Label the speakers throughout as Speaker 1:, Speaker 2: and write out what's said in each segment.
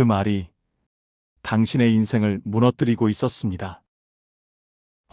Speaker 1: 그 말이 당신의 인생을 무너뜨리고 있었습니다.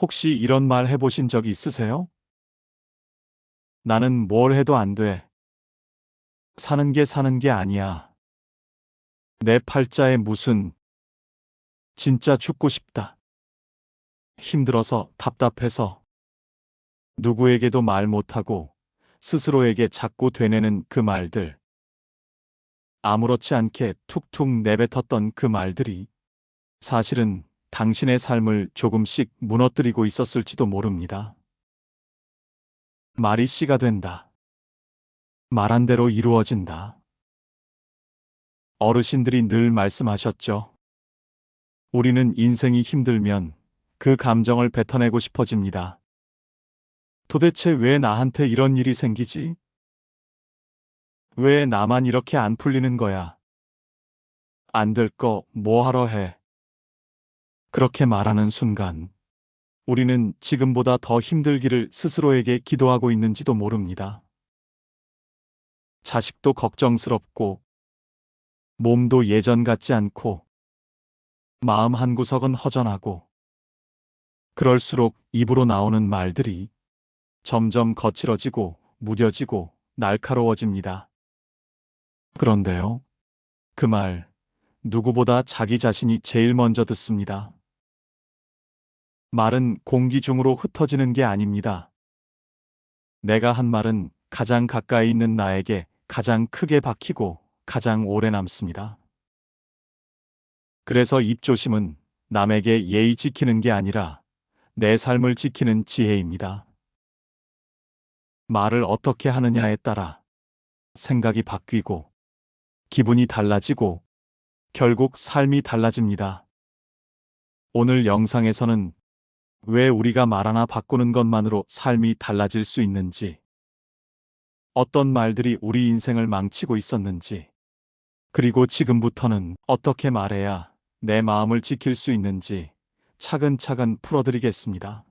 Speaker 1: 혹시 이런 말 해보신 적 있으세요? 나는 뭘 해도 안 돼. 사는 게 아니야. 내 팔자에 무슨, 진짜 죽고 싶다. 힘들어서, 답답해서, 누구에게도 말 못하고 스스로에게 자꾸 되뇌는 그 말들. 아무렇지 않게 툭툭 내뱉었던 그 말들이 사실은 당신의 삶을 조금씩 무너뜨리고 있었을지도 모릅니다. 말이 씨가 된다. 말한 대로 이루어진다. 어르신들이 늘 말씀하셨죠. 우리는 인생이 힘들면 그 감정을 뱉어내고 싶어집니다. 도대체 왜 나한테 이런 일이 생기지? 왜 나만 이렇게 안 풀리는 거야? 안 될 거 뭐하러 해? 그렇게 말하는 순간 우리는 지금보다 더 힘들기를 스스로에게 기도하고 있는지도 모릅니다. 자식도 걱정스럽고 몸도 예전 같지 않고 마음 한구석은 허전하고 그럴수록 입으로 나오는 말들이 점점 거칠어지고 무뎌지고 날카로워집니다. 그런데요, 그 말 누구보다 자기 자신이 제일 먼저 듣습니다. 말은 공기 중으로 흩어지는 게 아닙니다. 내가 한 말은 가장 가까이 있는 나에게 가장 크게 박히고 가장 오래 남습니다. 그래서 입조심은 남에게 예의 지키는 게 아니라 내 삶을 지키는 지혜입니다. 말을 어떻게 하느냐에 따라 생각이 바뀌고 기분이 달라지고 결국 삶이 달라집니다. 오늘 영상에서는 왜 우리가 말 하나 바꾸는 것만으로 삶이 달라질 수 있는지, 어떤 말들이 우리 인생을 망치고 있었는지, 그리고 지금부터는 어떻게 말해야 내 마음을 지킬 수 있는지 차근차근 풀어드리겠습니다.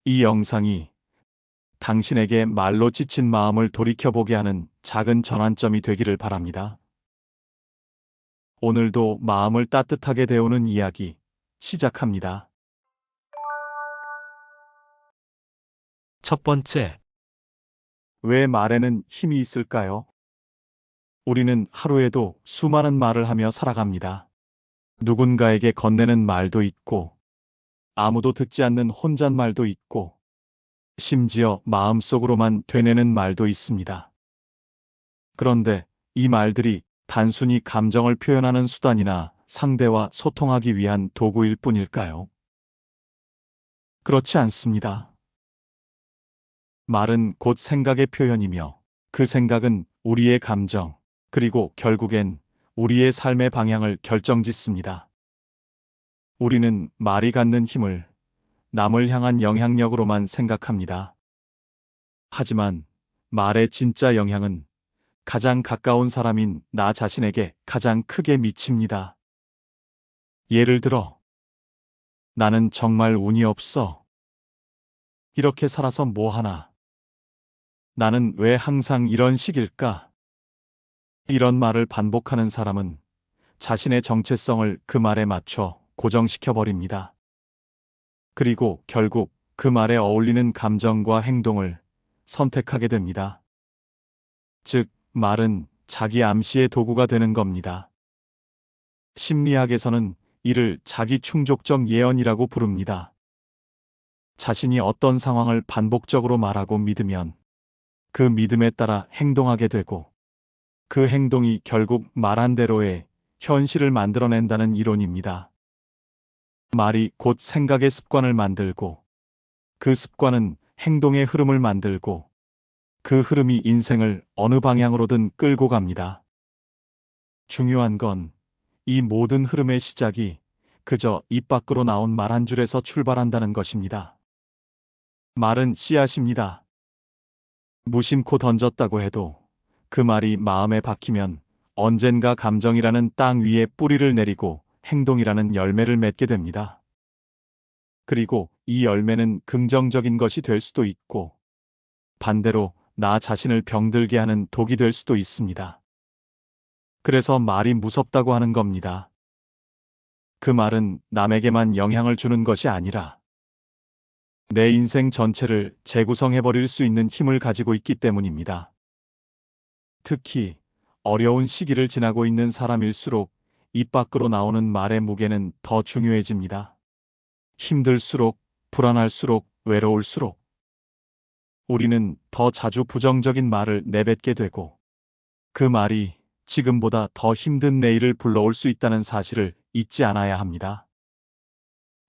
Speaker 1: 이 영상이 당신에게 말로 지친 마음을 돌이켜보게 하는 작은 전환점이 되기를 바랍니다. 오늘도 마음을 따뜻하게 데우는 이야기 시작합니다. 첫 번째, 왜 말에는 힘이 있을까요? 우리는 하루에도 수많은 말을 하며 살아갑니다. 누군가에게 건네는 말도 있고, 아무도 듣지 않는 혼잣말도 있고, 심지어 마음속으로만 되뇌는 말도 있습니다. 그런데 이 말들이 단순히 감정을 표현하는 수단이나 상대와 소통하기 위한 도구일 뿐일까요? 그렇지 않습니다. 말은 곧 생각의 표현이며 그 생각은 우리의 감정, 그리고 결국엔 우리의 삶의 방향을 결정짓습니다. 우리는 말이 갖는 힘을 남을 향한 영향력으로만 생각합니다. 하지만 말의 진짜 영향은 가장 가까운 사람인 나 자신에게 가장 크게 미칩니다. 예를 들어, 나는 정말 운이 없어. 이렇게 살아서 뭐 하나? 나는 왜 항상 이런 식일까? 이런 말을 반복하는 사람은 자신의 정체성을 그 말에 맞춰 고정시켜버립니다. 그리고 결국 그 말에 어울리는 감정과 행동을 선택하게 됩니다. 즉, 말은 자기 암시의 도구가 되는 겁니다. 심리학에서는 이를 자기 충족적 예언이라고 부릅니다. 자신이 어떤 상황을 반복적으로 말하고 믿으면 그 믿음에 따라 행동하게 되고 그 행동이 결국 말한 대로의 현실을 만들어낸다는 이론입니다. 말이 곧 생각의 습관을 만들고 그 습관은 행동의 흐름을 만들고 그 흐름이 인생을 어느 방향으로든 끌고 갑니다. 중요한 건 이 모든 흐름의 시작이 그저 입 밖으로 나온 말 한 줄에서 출발한다는 것입니다. 말은 씨앗입니다. 무심코 던졌다고 해도 그 말이 마음에 박히면 언젠가 감정이라는 땅 위에 뿌리를 내리고 행동이라는 열매를 맺게 됩니다. 그리고 이 열매는 긍정적인 것이 될 수도 있고 반대로 나 자신을 병들게 하는 독이 될 수도 있습니다. 그래서 말이 무섭다고 하는 겁니다. 그 말은 남에게만 영향을 주는 것이 아니라 내 인생 전체를 재구성해버릴 수 있는 힘을 가지고 있기 때문입니다. 특히 어려운 시기를 지나고 있는 사람일수록 입 밖으로 나오는 말의 무게는 더 중요해집니다. 힘들수록, 불안할수록, 외로울수록 우리는 더 자주 부정적인 말을 내뱉게 되고 그 말이 지금보다 더 힘든 내일을 불러올 수 있다는 사실을 잊지 않아야 합니다.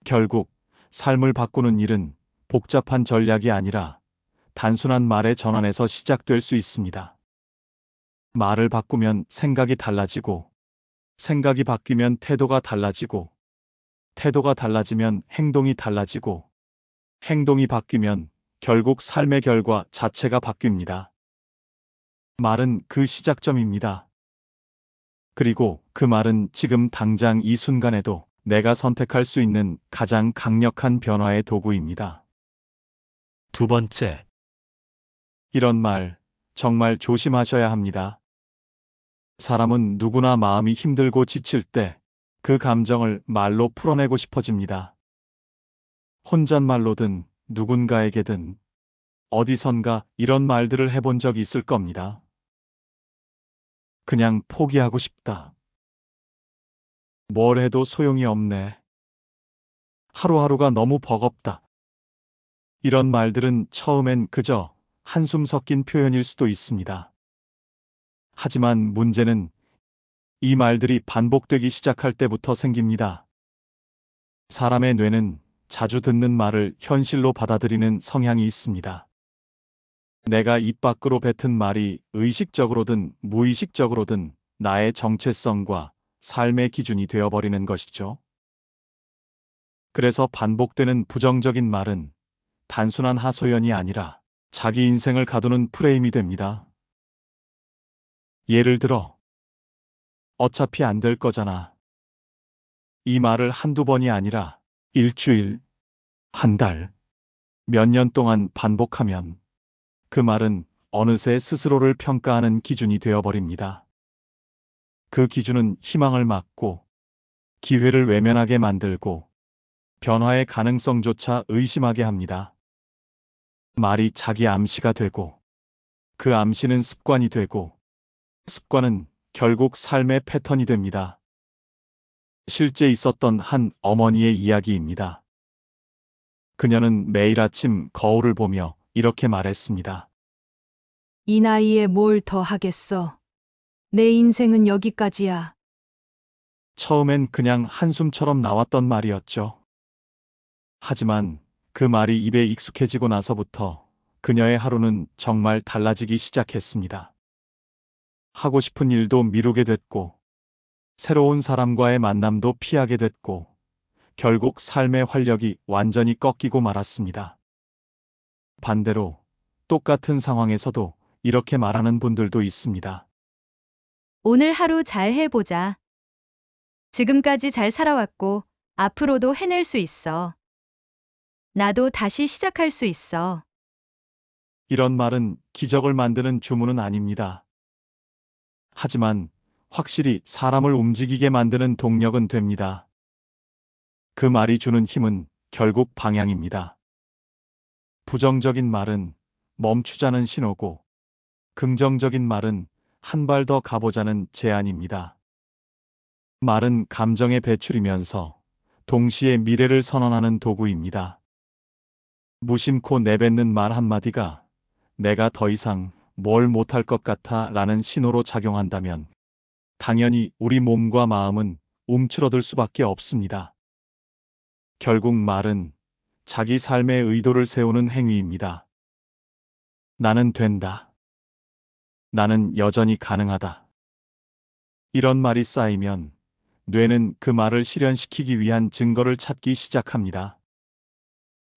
Speaker 1: 결국 삶을 바꾸는 일은 복잡한 전략이 아니라 단순한 말의 전환에서 시작될 수 있습니다. 말을 바꾸면 생각이 달라지고, 생각이 바뀌면 태도가 달라지고, 태도가 달라지면 행동이 달라지고, 행동이 바뀌면 결국 삶의 결과 자체가 바뀝니다. 말은 그 시작점입니다. 그리고 그 말은 지금 당장 이 순간에도 내가 선택할 수 있는 가장 강력한 변화의 도구입니다.
Speaker 2: 두 번째,
Speaker 1: 이런 말 정말 조심하셔야 합니다. 사람은 누구나 마음이 힘들고 지칠 때 그 감정을 말로 풀어내고 싶어집니다. 혼잣말로든 누군가에게든 어디선가 이런 말들을 해본 적이 있을 겁니다. 그냥 포기하고 싶다. 뭘 해도 소용이 없네. 하루하루가 너무 버겁다. 이런 말들은 처음엔 그저 한숨 섞인 표현일 수도 있습니다. 하지만 문제는 이 말들이 반복되기 시작할 때부터 생깁니다. 사람의 뇌는 자주 듣는 말을 현실로 받아들이는 성향이 있습니다. 내가 입 밖으로 뱉은 말이 의식적으로든 무의식적으로든 나의 정체성과 삶의 기준이 되어버리는 것이죠. 그래서 반복되는 부정적인 말은 단순한 하소연이 아니라 자기 인생을 가두는 프레임이 됩니다. 예를 들어, 어차피 안 될 거잖아. 이 말을 한두 번이 아니라 일주일, 한 달, 몇 년 동안 반복하면 그 말은 어느새 스스로를 평가하는 기준이 되어버립니다. 그 기준은 희망을 막고 기회를 외면하게 만들고 변화의 가능성조차 의심하게 합니다. 말이 자기 암시가 되고 그 암시는 습관이 되고 습관은 결국 삶의 패턴이 됩니다. 실제 있었던 한 어머니의 이야기입니다. 그녀는 매일 아침 거울을 보며 이렇게 말했습니다.
Speaker 3: 이 나이에 뭘 더 하겠어? 내 인생은 여기까지야.
Speaker 1: 처음엔 그냥 한숨처럼 나왔던 말이었죠. 하지만 그 말이 입에 익숙해지고 나서부터 그녀의 하루는 정말 달라지기 시작했습니다. 하고 싶은 일도 미루게 됐고, 새로운 사람과의 만남도 피하게 됐고, 결국 삶의 활력이 완전히 꺾이고 말았습니다. 반대로 똑같은 상황에서도 이렇게 말하는 분들도 있습니다.
Speaker 4: 오늘 하루 잘 해보자. 지금까지 잘 살아왔고, 앞으로도 해낼 수 있어. 나도 다시 시작할 수 있어.
Speaker 1: 이런 말은 기적을 만드는 주문은 아닙니다. 하지만 확실히 사람을 움직이게 만드는 동력은 됩니다. 그 말이 주는 힘은 결국 방향입니다. 부정적인 말은 멈추자는 신호고, 긍정적인 말은 한 발 더 가보자는 제안입니다. 말은 감정의 배출이면서 동시에 미래를 선언하는 도구입니다. 무심코 내뱉는 말 한마디가 내가 더 이상 뭘 못할 것 같아 라는 신호로 작용한다면 당연히 우리 몸과 마음은 움츠러들 수밖에 없습니다. 결국 말은 자기 삶의 의도를 세우는 행위입니다. 나는 된다. 나는 여전히 가능하다. 이런 말이 쌓이면 뇌는 그 말을 실현시키기 위한 증거를 찾기 시작합니다.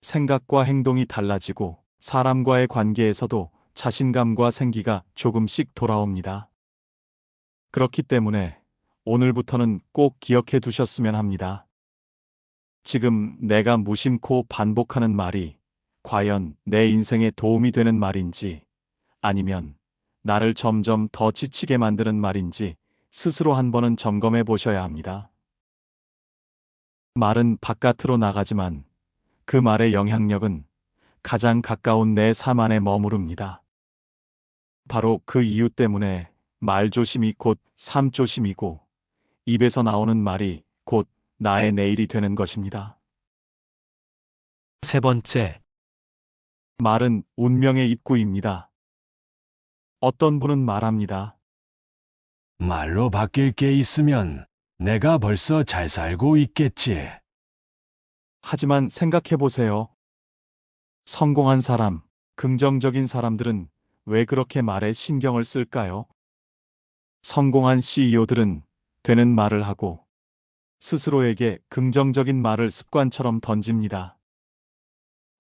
Speaker 1: 생각과 행동이 달라지고 사람과의 관계에서도 자신감과 생기가 조금씩 돌아옵니다. 그렇기 때문에 오늘부터는 꼭 기억해 두셨으면 합니다. 지금 내가 무심코 반복하는 말이 과연 내 인생에 도움이 되는 말인지 아니면 나를 점점 더 지치게 만드는 말인지 스스로 한 번은 점검해 보셔야 합니다. 말은 바깥으로 나가지만 그 말의 영향력은 가장 가까운 내 삶 안에 머무릅니다. 바로 그 이유 때문에 말조심이 곧 삶조심이고 입에서 나오는 말이 곧 나의 내일이 되는 것입니다.
Speaker 2: 세 번째,
Speaker 1: 말은 운명의 입구입니다. 어떤 분은 말합니다.
Speaker 5: 말로 바뀔 게 있으면 내가 벌써 잘 살고 있겠지.
Speaker 1: 하지만 생각해 보세요. 성공한 사람, 긍정적인 사람들은 왜 그렇게 말에 신경을 쓸까요? 성공한 CEO들은 되는 말을 하고 스스로에게 긍정적인 말을 습관처럼 던집니다.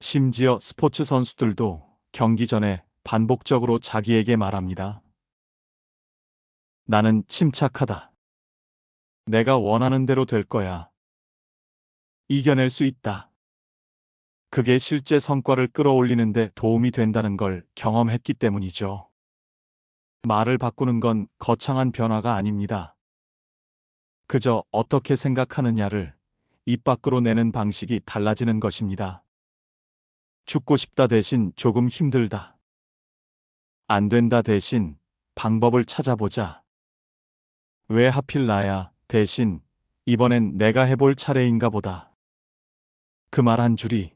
Speaker 1: 심지어 스포츠 선수들도 경기 전에 반복적으로 자기에게 말합니다. 나는 침착하다. 내가 원하는 대로 될 거야. 이겨낼 수 있다. 그게 실제 성과를 끌어올리는데 도움이 된다는 걸 경험했기 때문이죠. 말을 바꾸는 건 거창한 변화가 아닙니다. 그저 어떻게 생각하느냐를 입 밖으로 내는 방식이 달라지는 것입니다. 죽고 싶다 대신 조금 힘들다. 안 된다 대신 방법을 찾아보자. 왜 하필 나야 대신 이번엔 내가 해볼 차례인가 보다. 그 말 한 줄이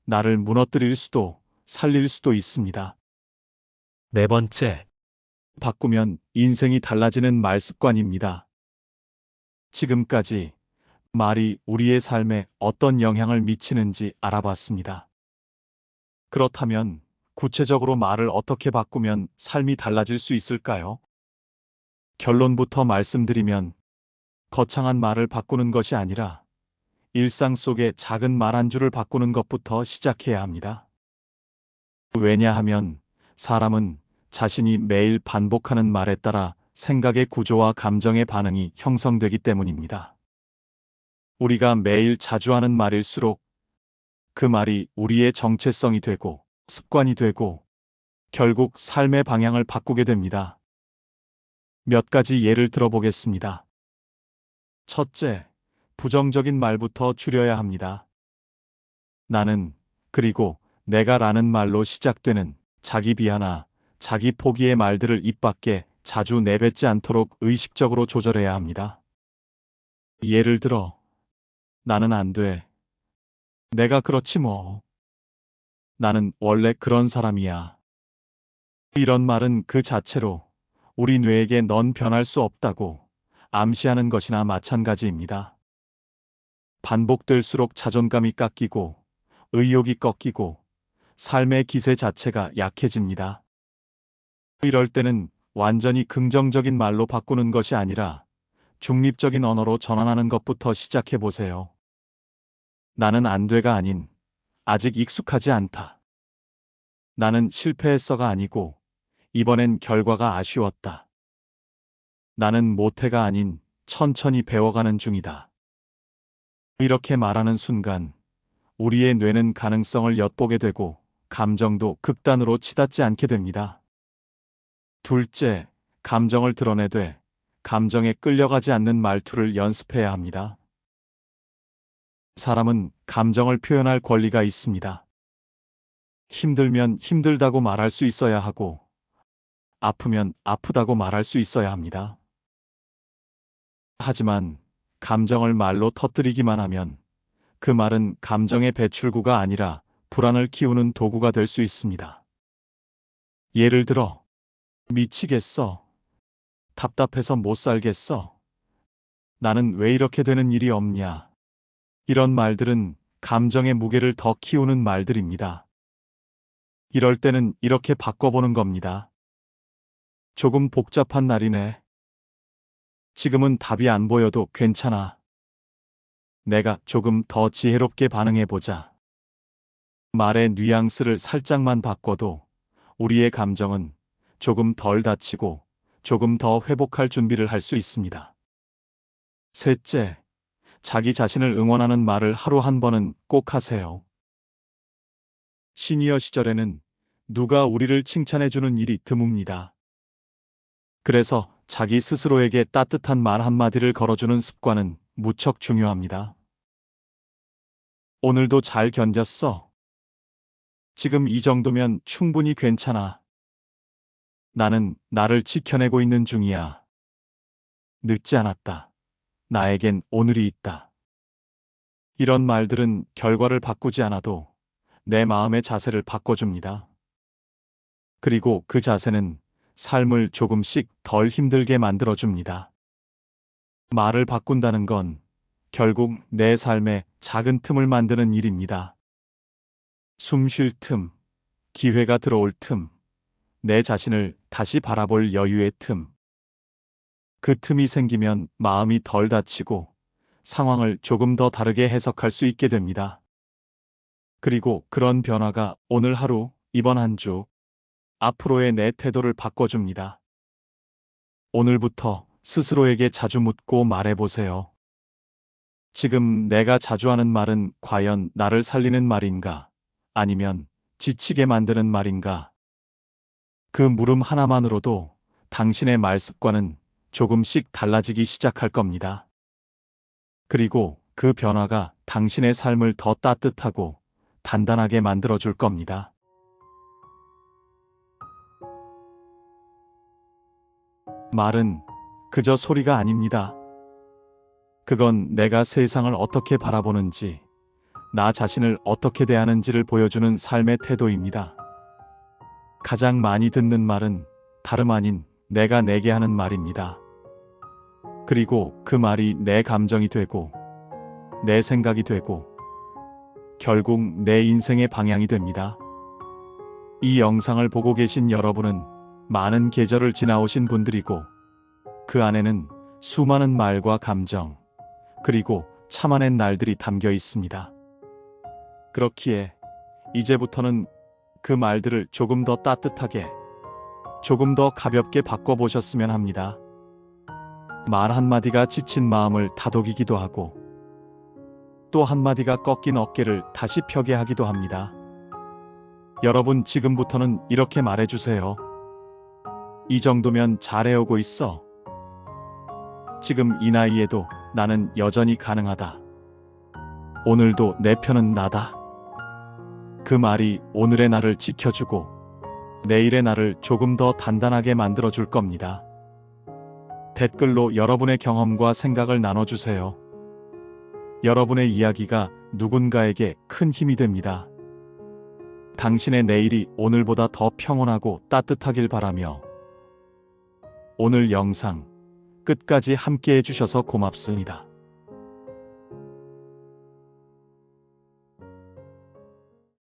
Speaker 1: 나를 무너뜨릴 수도 살릴 수도 있습니다.
Speaker 2: 네 번째,
Speaker 1: 바꾸면 인생이 달라지는 말 습관입니다. 지금까지 말이 우리의 삶에 어떤 영향을 미치는지 알아봤습니다. 그렇다면 구체적으로 말을 어떻게 바꾸면 삶이 달라질 수 있을까요? 결론부터 말씀드리면 거창한 말을 바꾸는 것이 아니라 일상 속의 작은 말 한 줄을 바꾸는 것부터 시작해야 합니다. 왜냐하면 사람은 자신이 매일 반복하는 말에 따라 생각의 구조와 감정의 반응이 형성되기 때문입니다. 우리가 매일 자주 하는 말일수록 그 말이 우리의 정체성이 되고 습관이 되고 결국 삶의 방향을 바꾸게 됩니다. 몇 가지 예를 들어보겠습니다. 첫째, 부정적인 말부터 줄여야 합니다. 나는, 그리고 내가 라는 말로 시작되는 자기 비하나 자기 포기의 말들을 입 밖에 자주 내뱉지 않도록 의식적으로 조절해야 합니다. 예를 들어, 나는 안 돼. 내가 그렇지 뭐. 나는 원래 그런 사람이야. 이런 말은 그 자체로 우리 뇌에게 넌 변할 수 없다고 암시하는 것이나 마찬가지입니다. 반복될수록 자존감이 깎이고 의욕이 꺾이고 삶의 기세 자체가 약해집니다. 이럴 때는 완전히 긍정적인 말로 바꾸는 것이 아니라 중립적인 언어로 전환하는 것부터 시작해 보세요. 나는 안 돼가 아닌 아직 익숙하지 않다. 나는 실패했어가 아니고 이번엔 결과가 아쉬웠다. 나는 못해가 아닌 천천히 배워가는 중이다. 이렇게 말하는 순간 우리의 뇌는 가능성을 엿보게 되고 감정도 극단으로 치닫지 않게 됩니다. 둘째, 감정을 드러내되 감정에 끌려가지 않는 말투를 연습해야 합니다. 사람은 감정을 표현할 권리가 있습니다. 힘들면 힘들다고 말할 수 있어야 하고 아프면 아프다고 말할 수 있어야 합니다. 하지만 감정을 말로 터뜨리기만 하면 그 말은 감정의 배출구가 아니라 불안을 키우는 도구가 될 수 있습니다. 예를 들어, 미치겠어. 답답해서 못 살겠어. 나는 왜 이렇게 되는 일이 없냐. 이런 말들은 감정의 무게를 더 키우는 말들입니다. 이럴 때는 이렇게 바꿔보는 겁니다. 조금 복잡한 날이네. 지금은 답이 안 보여도 괜찮아. 내가 조금 더 지혜롭게 반응해보자. 말의 뉘앙스를 살짝만 바꿔도 우리의 감정은 조금 덜 다치고 조금 더 회복할 준비를 할 수 있습니다. 셋째, 자기 자신을 응원하는 말을 하루 한 번은 꼭 하세요. 시니어 시절에는 누가 우리를 칭찬해주는 일이 드뭅니다. 그래서 자기 스스로에게 따뜻한 말 한마디를 걸어주는 습관은 무척 중요합니다. 오늘도 잘 견뎠어. 지금 이 정도면 충분히 괜찮아. 나는 나를 지켜내고 있는 중이야. 늦지 않았다. 나에겐 오늘이 있다. 이런 말들은 결과를 바꾸지 않아도 내 마음의 자세를 바꿔줍니다. 그리고 그 자세는 삶을 조금씩 덜 힘들게 만들어줍니다. 말을 바꾼다는 건 결국 내 삶에 작은 틈을 만드는 일입니다. 숨 쉴 틈, 기회가 들어올 틈, 내 자신을 다시 바라볼 여유의 틈. 그 틈이 생기면 마음이 덜 다치고 상황을 조금 더 다르게 해석할 수 있게 됩니다. 그리고 그런 변화가 오늘 하루, 이번 한 주, 앞으로의 내 태도를 바꿔줍니다. 오늘부터 스스로에게 자주 묻고 말해보세요. 지금 내가 자주 하는 말은 과연 나를 살리는 말인가? 아니면 지치게 만드는 말인가? 그 물음 하나만으로도 당신의 말 습관은 조금씩 달라지기 시작할 겁니다. 그리고 그 변화가 당신의 삶을 더 따뜻하고 단단하게 만들어줄 겁니다. 말은 그저 소리가 아닙니다. 그건 내가 세상을 어떻게 바라보는지, 나 자신을 어떻게 대하는지를 보여주는 삶의 태도입니다. 가장 많이 듣는 말은 다름 아닌 내가 내게 하는 말입니다. 그리고 그 말이 내 감정이 되고, 내 생각이 되고, 결국 내 인생의 방향이 됩니다. 이 영상을 보고 계신 여러분은 많은 계절을 지나오신 분들이고, 그 안에는 수많은 말과 감정, 그리고 참아낸 날들이 담겨 있습니다. 그렇기에 이제부터는 그 말들을 조금 더 따뜻하게, 조금 더 가볍게 바꿔보셨으면 합니다. 말 한마디가 지친 마음을 다독이기도 하고, 또 한마디가 꺾인 어깨를 다시 펴게 하기도 합니다. 여러분, 지금부터는 이렇게 말해주세요. 이 정도면 잘해오고 있어. 지금 이 나이에도 나는 여전히 가능하다. 오늘도 내 편은 나다. 그 말이 오늘의 나를 지켜주고 내일의 나를 조금 더 단단하게 만들어줄 겁니다. 댓글로 여러분의 경험과 생각을 나눠주세요. 여러분의 이야기가 누군가에게 큰 힘이 됩니다. 당신의 내일이 오늘보다 더 평온하고 따뜻하길 바라며 오늘 영상 끝까지 함께 해주셔서 고맙습니다.